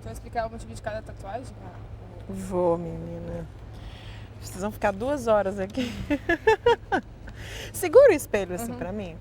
Tu vai explicar o motivo de cada tatuagem? Vou, menina. Vocês vão ficar 2 horas aqui. Segura o espelho assim pra mim.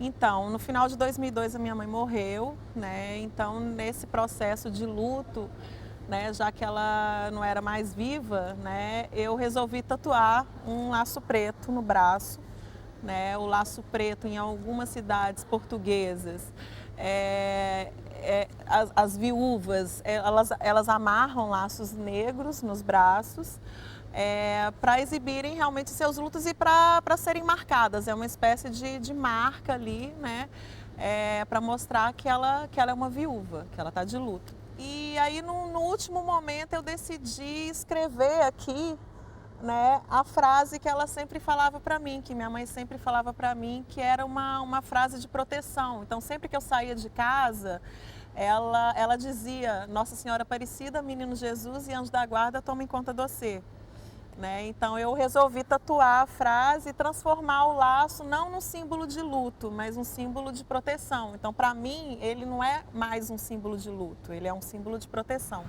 Então, no final de 2002 a minha mãe morreu, né? Então, nesse processo de luto, né, já que ela não era mais viva, né, eu resolvi tatuar um laço preto no braço, né? O laço preto em algumas cidades portuguesas, as viúvas, elas amarram laços negros nos braços, para exibirem realmente seus lutos e para serem marcadas. É uma espécie de marca ali, né? Para mostrar que ela é uma viúva, que ela está de luto. E aí no último momento eu decidi escrever aqui, né, a frase que ela sempre falava para mim, que minha mãe sempre falava para mim, que era uma frase de proteção. Então sempre que eu saía de casa, ela dizia: Nossa Senhora Aparecida, Menino Jesus e Anjo da Guarda tomem conta de você. Né? Então eu resolvi tatuar a frase e transformar o laço não num símbolo de luto, mas um símbolo de proteção. Então para mim ele não é mais um símbolo de luto, ele é um símbolo de proteção.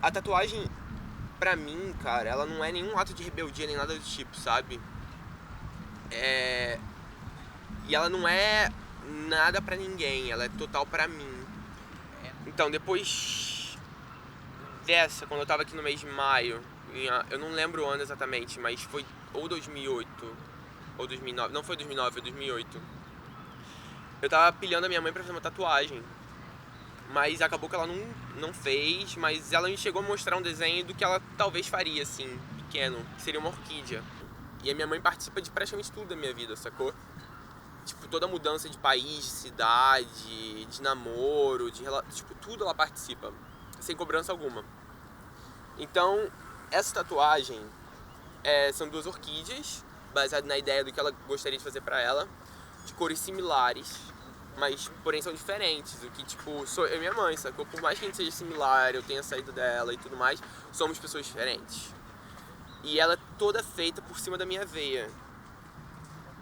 A tatuagem, pra mim, cara, ela não é nenhum ato de rebeldia nem nada do tipo, sabe? E ela não é nada pra ninguém, ela é total pra mim. Então, depois dessa, quando eu tava aqui no mês de maio, eu não lembro o ano exatamente, mas foi ou 2008 ou 2009, não foi 2009, foi 2008. Eu tava pilhando a minha mãe pra fazer uma tatuagem, mas acabou que ela não fez, mas ela me chegou a mostrar um desenho do que ela talvez faria, assim, pequeno, que seria uma orquídea. E a minha mãe participa de praticamente tudo da minha vida, sacou? Tipo, toda mudança de país, de cidade, de namoro, tipo, tudo ela participa, sem cobrança alguma. Então, essa tatuagem são 2 orquídeas, baseado na ideia do que ela gostaria de fazer pra ela, de cores similares, mas porém são diferentes. O que, tipo, sou eu e minha mãe, sacou? Por mais que a gente seja similar, eu tenha saído dela e tudo mais, somos pessoas diferentes. E ela é toda feita por cima da minha veia.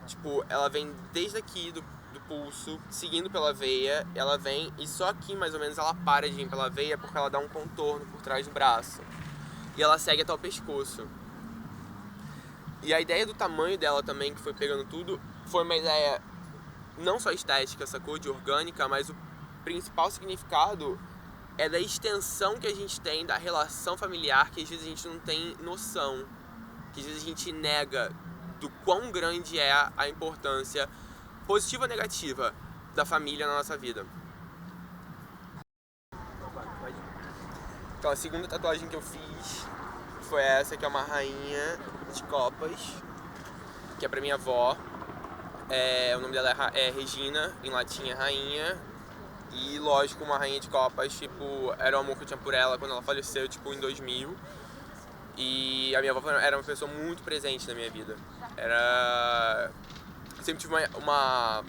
Tipo, ela vem desde aqui do pulso, seguindo pela veia, ela vem e só aqui mais ou menos ela para de vir pela veia porque ela dá um contorno por trás do braço. E ela segue até o pescoço. E a ideia do tamanho dela também, que foi pegando tudo, foi uma ideia não só estética, sacou? De orgânica, mas o principal significado é da extensão que a gente tem da relação familiar, que às vezes a gente não tem noção, que às vezes a gente nega do quão grande é a importância positiva ou negativa da família na nossa vida. Então a segunda tatuagem que eu fiz foi essa, que é uma rainha de copas, que é pra minha avó. O nome dela é Regina, em latim é rainha. E lógico, uma rainha de copas, tipo, era o amor que eu tinha por ela quando ela faleceu, tipo, em 2000. E a minha avó era uma pessoa muito presente na minha vida. Sempre tive A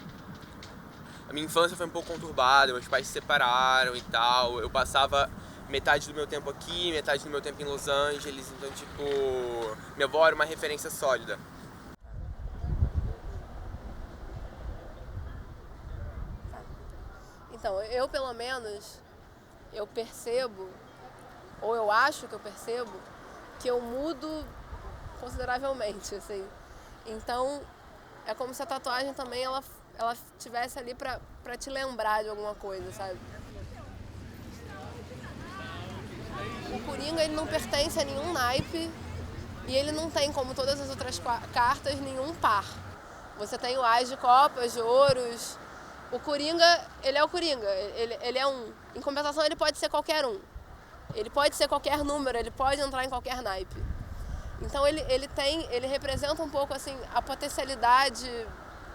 minha infância foi um pouco conturbada, meus pais se separaram e tal. Eu passava metade do meu tempo aqui, metade do meu tempo em Los Angeles. Então, tipo, minha avó era uma referência sólida. Então, eu pelo menos, eu percebo, ou eu acho que eu percebo, que eu mudo consideravelmente, assim. Então, é como se a tatuagem também, ela tivesse ali pra te lembrar de alguma coisa, sabe? O Coringa, ele não pertence a nenhum naipe e ele não tem, como todas as outras cartas, nenhum par. Você tem o As de copas, de ouros, o Coringa, ele é o Coringa, ele é um. Em compensação, ele pode ser qualquer um. Ele pode ser qualquer número, ele pode entrar em qualquer naipe. Então ele representa um pouco assim a potencialidade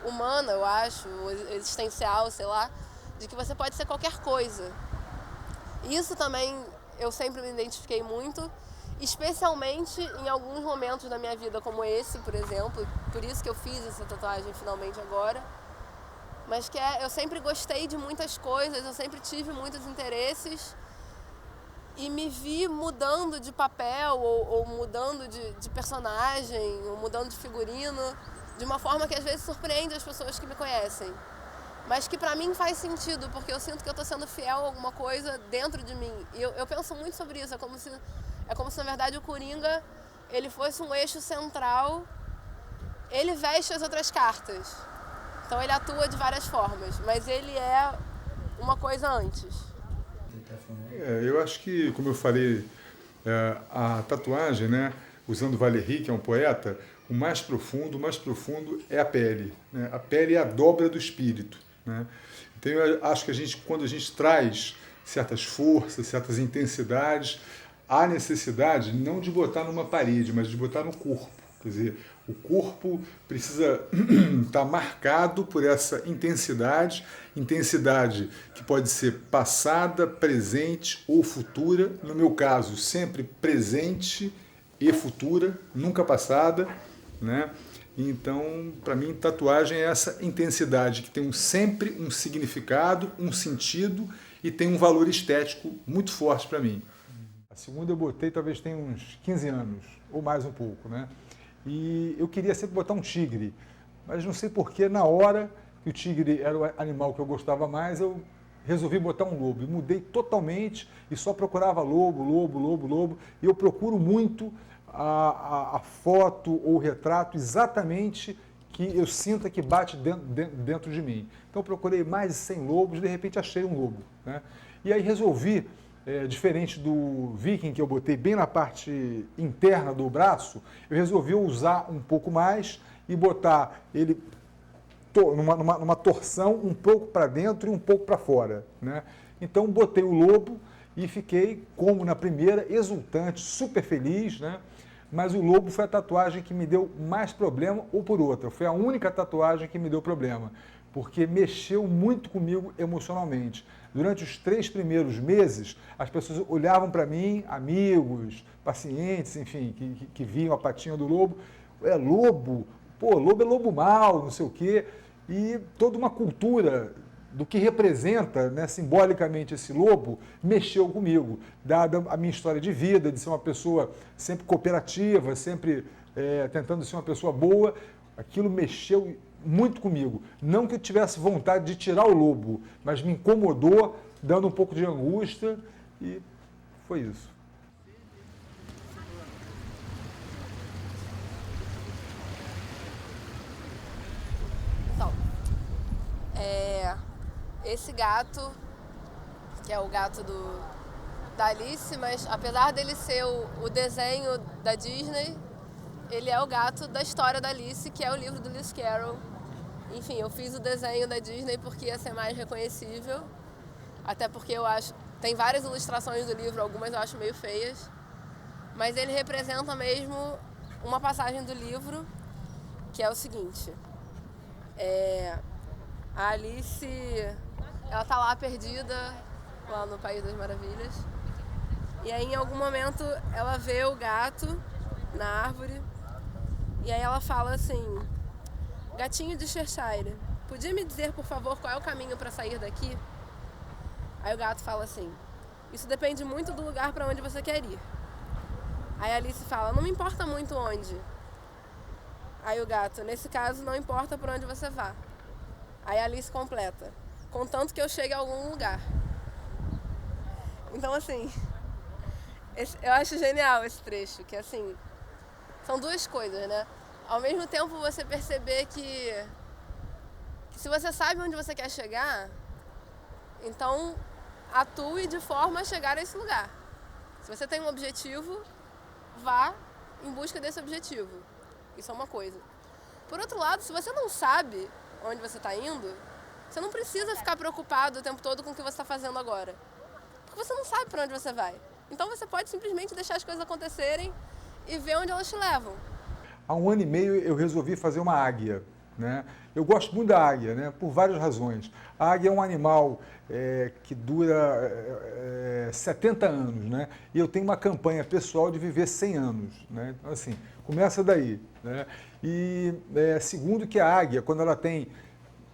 humana, eu acho, existencial, sei lá, de que você pode ser qualquer coisa. Isso também eu sempre me identifiquei muito, especialmente em alguns momentos da minha vida como esse, por exemplo, por isso que eu fiz essa tatuagem finalmente agora. Mas que eu sempre gostei de muitas coisas, eu sempre tive muitos interesses e me vi mudando de papel ou mudando de personagem, ou mudando de figurino, de uma forma que às vezes surpreende as pessoas que me conhecem. Mas que pra mim faz sentido, porque eu sinto que eu tô sendo fiel a alguma coisa dentro de mim. E eu penso muito sobre isso, é como se na verdade o Coringa ele fosse um eixo central, ele veste as outras cartas. Então ele atua de várias formas, mas ele é uma coisa antes. Eu acho que, como eu falei, a tatuagem, né, usando Valéry, que é um poeta, o mais profundo é a pele. Né? A pele é a dobra do espírito. Né? Então eu acho que quando a gente traz certas forças, certas intensidades, há necessidade não de botar numa parede, mas de botar no corpo. Quer dizer, o corpo precisa estar marcado por essa intensidade que pode ser passada, presente ou futura. No meu caso, sempre presente e futura, nunca passada, né? Então, para mim, tatuagem é essa intensidade que tem sempre um significado, um sentido e tem um valor estético muito forte para mim. A segunda eu botei talvez tem uns 15 anos, ou mais um pouco, né? E eu queria sempre botar um tigre, mas não sei porquê, na hora que o tigre era o animal que eu gostava mais, eu resolvi botar um lobo. E mudei totalmente e só procurava lobo. E eu procuro muito a foto ou o retrato exatamente que eu sinta que bate dentro de mim. Então eu procurei mais de 100 lobos e de repente achei um lobo. Né? E aí resolvi, diferente do Viking que eu botei bem na parte interna do braço, eu resolvi usar um pouco mais e botar ele numa torção um pouco para dentro e um pouco para fora. Né? Então botei o lobo e fiquei, como na primeira, exultante, super feliz, né? Mas o lobo foi a tatuagem que me deu mais problema, ou por outra, foi a única tatuagem que me deu problema, porque mexeu muito comigo emocionalmente. Durante os 3 primeiros meses, as pessoas olhavam para mim, amigos, pacientes, enfim, que viam a patinha do lobo, é lobo, pô, lobo é lobo mau, não sei o quê, e toda uma cultura do que representa, né, simbolicamente esse lobo, mexeu comigo, dada a minha história de vida, de ser uma pessoa sempre cooperativa, sempre tentando ser uma pessoa boa, aquilo mexeu muito comigo. Não que eu tivesse vontade de tirar o lobo, mas me incomodou, dando um pouco de angústia, e foi isso. Então, esse gato, que é o gato da Alice, mas apesar dele ser o desenho da Disney, ele é o gato da história da Alice, que é o livro do Lewis Carroll. Enfim, eu fiz o desenho da Disney porque ia ser mais reconhecível, até porque eu acho... Tem várias ilustrações do livro, algumas eu acho meio feias, mas ele representa mesmo uma passagem do livro, que é o seguinte. A Alice, ela tá lá perdida, lá no País das Maravilhas, e aí em algum momento ela vê o gato na árvore, e aí ela fala assim: gatinho de Cheshire, podia me dizer, por favor, qual é o caminho para sair daqui? Aí o gato fala assim: isso depende muito do lugar para onde você quer ir. Aí a Alice fala: não me importa muito onde. Aí o gato: nesse caso não importa por onde você vá. Aí a Alice completa: contanto que eu chegue a algum lugar. Então assim, eu acho genial esse trecho, que assim, são duas coisas, né? Ao mesmo tempo você perceber que se você sabe onde você quer chegar, então atue de forma a chegar a esse lugar. Se você tem um objetivo, vá em busca desse objetivo. Isso é uma coisa. Por outro lado, se você não sabe onde você está indo, Você não precisa ficar preocupado o tempo todo com o que você está fazendo agora. Porque você não sabe para onde você vai. Então você pode simplesmente deixar as coisas acontecerem e ver onde elas te levam. Há 1 ano e meio eu resolvi fazer uma águia, né? Eu gosto muito da águia, né? Por várias razões. A águia é um animal que dura 70 anos, né? E eu tenho uma campanha pessoal de viver 100 anos, né? Então, assim, começa daí, né? E segundo que a águia, quando ela tem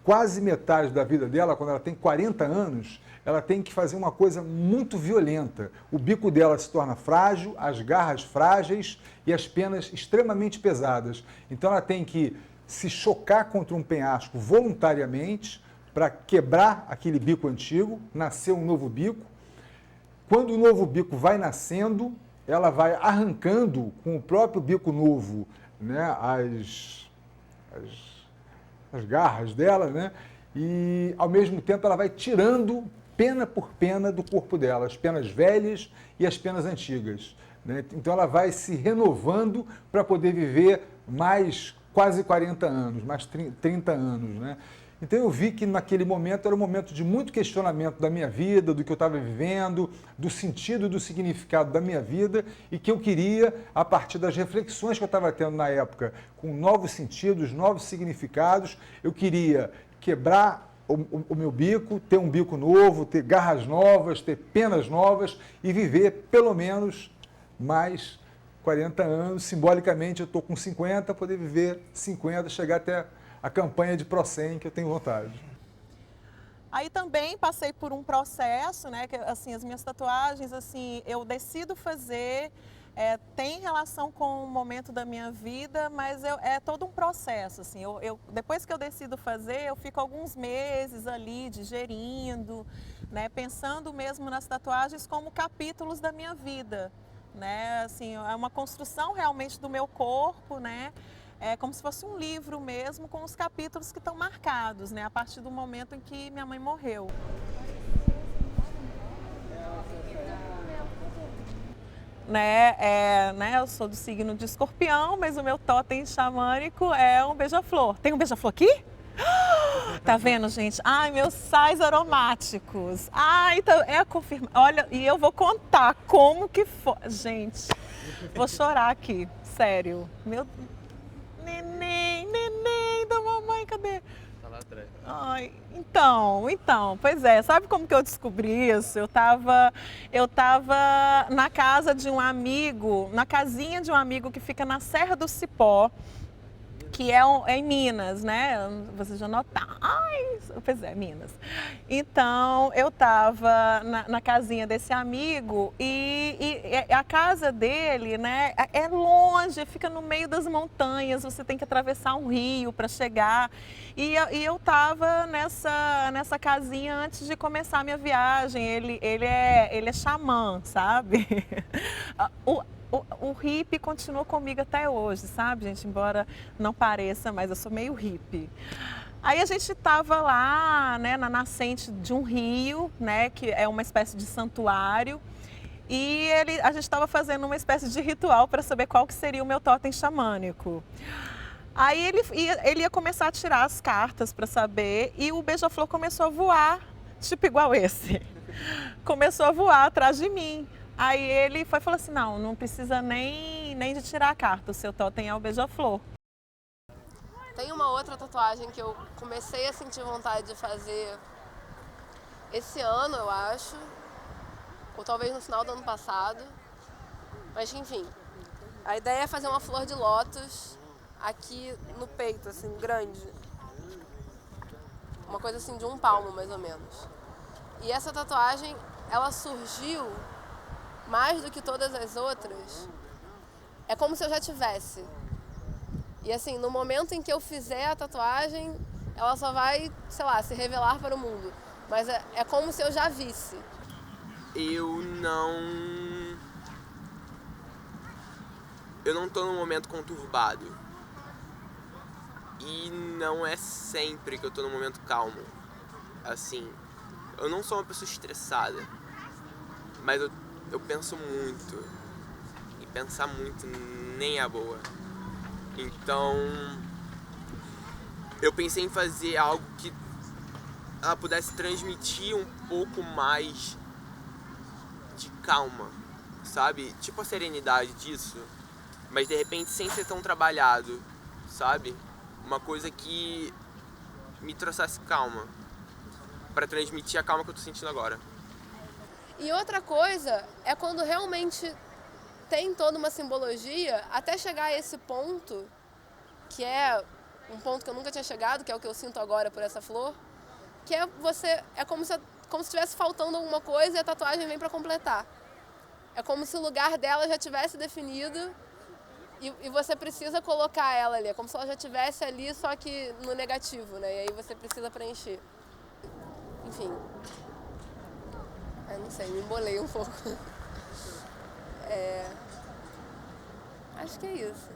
quase metade da vida dela, quando ela tem 40 anos, ela tem que fazer uma coisa muito violenta. O bico dela se torna frágil, as garras frágeis e as penas extremamente pesadas. Então ela tem que se chocar contra um penhasco voluntariamente para quebrar aquele bico antigo, nascer um novo bico. Quando o novo bico vai nascendo, ela vai arrancando com o próprio bico novo, né, as garras dela, né? E ao mesmo tempo ela vai tirando pena por pena do corpo dela, as penas velhas e as penas antigas, né? Então ela vai se renovando para poder viver mais quase 40 anos, mais 30 anos, né? Então eu vi que naquele momento era um momento de muito questionamento da minha vida, do que eu estava vivendo, do sentido e do significado da minha vida e que eu queria, a partir das reflexões que eu estava tendo na época, com novos sentidos, novos significados, eu queria quebrar o meu bico, ter um bico novo, ter garras novas, ter penas novas e viver pelo menos mais 40 anos. Simbolicamente eu estou com 50, poder viver 50, chegar até a campanha de Procem, que eu tenho vontade. Aí também passei por um processo, né, que assim, as minhas tatuagens, assim, eu decido fazer, tem relação com o momento da minha vida, mas é todo um processo, assim, depois que eu decido fazer, eu fico alguns meses ali digerindo, né, pensando mesmo nas tatuagens como capítulos da minha vida, né, assim, é uma construção realmente do meu corpo, né. É como se fosse um livro mesmo, com os capítulos que estão marcados, né? A partir do momento em que minha mãe morreu. Eu sou do signo de Escorpião, mas o meu totem xamânico é um beija-flor. Tem um beija-flor aqui? Tá vendo, gente? Ai, meus sais aromáticos. Ai, então é a confirmação. Olha, e eu vou contar como que foi. Gente, vou chorar aqui, sério. Meu Neném da mamãe, cadê? Tá lá atrás. Ai, então, pois é, sabe como que eu descobri isso? Eu tava na casa de um amigo, na casinha de um amigo que fica na Serra do Cipó, que é em Minas, né? Vocês já notaram. Ai, pois é, Minas. Então, eu estava na casinha desse amigo e a casa dele, né, é longe, fica no meio das montanhas, você tem que atravessar um rio para chegar. E eu estava nessa casinha antes de começar a minha viagem. Ele é xamã, sabe? O hippie continua comigo até hoje, sabe, gente? Embora não pareça, mas eu sou meio hippie. Aí a gente estava lá, né, na nascente de um rio, né, que é uma espécie de santuário. E a gente estava fazendo uma espécie de ritual para saber qual que seria o meu totem xamânico. Aí ele ia começar a tirar as cartas para saber e o beija-flor começou a voar, tipo igual esse. Começou a voar atrás de mim. Aí ele falou assim, não precisa nem de tirar a carta, o seu totem é o beija-flor. Tem uma outra tatuagem que eu comecei a sentir vontade de fazer esse ano, eu acho, ou talvez no final do ano passado, mas enfim. A ideia é fazer uma flor de lótus aqui no peito, assim, grande. Uma coisa assim de 1 palmo, mais ou menos. E essa tatuagem, ela surgiu mais do que todas as outras, é como se eu já tivesse. E assim, no momento em que eu fizer a tatuagem, ela só vai, sei lá, se revelar para o mundo. Mas é como se eu já visse. Eu não tô num momento conturbado. E não é sempre que eu tô num momento calmo. Assim, eu não sou uma pessoa estressada, mas eu penso muito, e pensar muito nem é boa. Então, eu pensei em fazer algo que ela pudesse transmitir um pouco mais de calma, sabe? Tipo a serenidade disso, mas de repente sem ser tão trabalhado, sabe? Uma coisa que me trouxesse calma, pra transmitir a calma que eu tô sentindo agora. E outra coisa é quando realmente tem toda uma simbologia até chegar a esse ponto, que é um ponto que eu nunca tinha chegado, que é o que eu sinto agora por essa flor, que é como se estivesse faltando alguma coisa e a tatuagem vem para completar. É como se o lugar dela já tivesse definido e você precisa colocar ela ali. É como se ela já estivesse ali, só que no negativo, né? E aí você precisa preencher. Enfim. Não sei, me embolei um pouco. Acho que é isso.